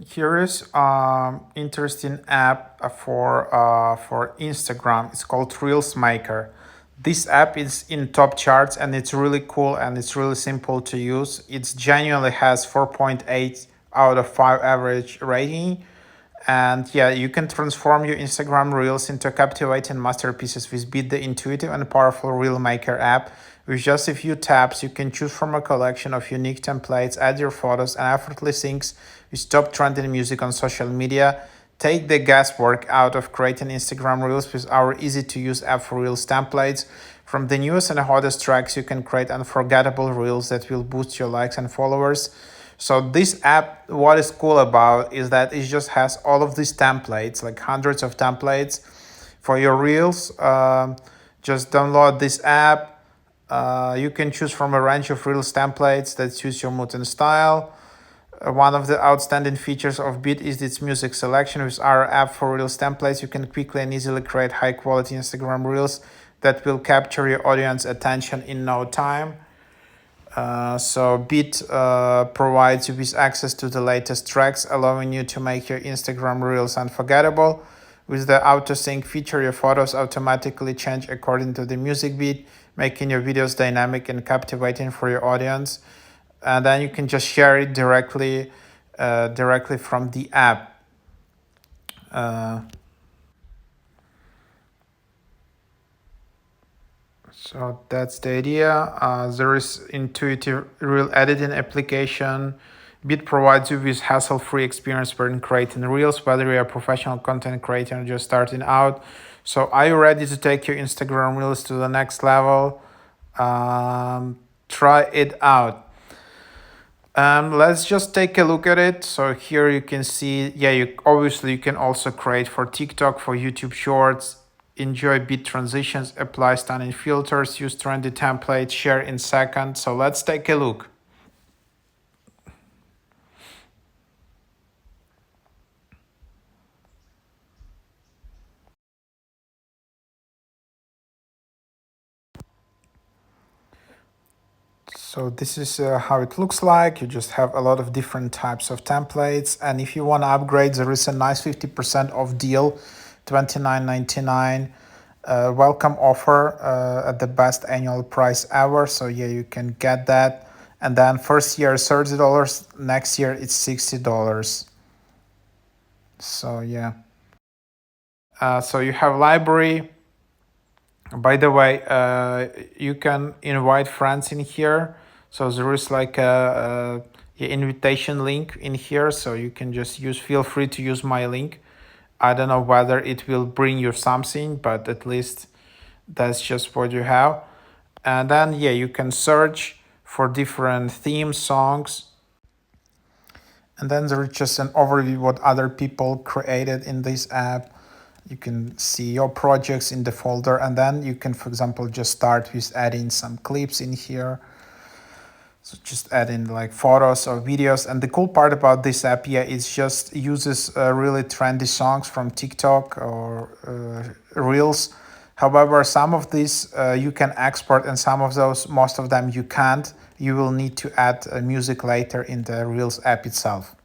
Here is interesting app for Instagram. It's called Reels Maker. This app is in top charts and it's really cool and it's really simple to use. It genuinely has 4.8 out of 5 average rating. And yeah, you can transform your Instagram Reels into captivating masterpieces with Beat, the intuitive and powerful Reel Maker app. With just a few taps, you can choose from a collection of unique templates, add your photos, and effortlessly syncs with top trending music on social media. Take the guesswork out of creating Instagram Reels with our easy-to-use app for Reels templates. From the newest and hottest tracks, you can create unforgettable Reels that will boost your likes and followers. So this app, what is cool about is that it just has all of these templates, like hundreds of templates for your reels. Just download this app. You can choose from a range of reels templates that suits your mood and style. One of the outstanding features of Beat is its music selection. With our app for Reels templates, you can quickly and easily create high-quality Instagram Reels that will capture your audience attention in no time. So Beat provides you with access to the latest tracks, allowing you to make your Instagram Reels unforgettable. With the auto sync feature, your photos automatically change according to the music beat, making your videos dynamic and captivating for your audience. And then you can just share it directly from the app. So that's the idea. There is intuitive reel editing application. Bit provides you with hassle-free experience when creating reels, whether you're a professional content creator or just starting out. So are you ready to take your Instagram reels to the next level? Try it out. Let's just take a look at it. So here you can see, yeah, you can also create for TikTok, for YouTube Shorts. Enjoy beat transitions, apply stunning filters, use trendy templates, share in seconds. So let's take a look. So this is how it looks like. You just have a lot of different types of templates. And if you want to upgrade, there is a nice 50% off deal, $29.99. Welcome offer at the best annual price ever. So yeah, you can get that. And then first year $30, next year it's $60. So yeah. So you have library. By the way, you can invite friends in here. So there is like a invitation link in here. So you can just feel free to use my link. I don't know whether it will bring you something, but at least that's just what you have. And then, yeah, you can search for different theme songs. And then there is just an overview what other people created in this app. You can see your projects in the folder, and then you can, for example, just start with adding some clips in here. So just add in like photos or videos. And the cool part about this app, yeah, is just uses really trendy songs from TikTok or Reels. However, some of these you can export, and some of those, most of them you can't. You will need to add music later in the Reels app itself.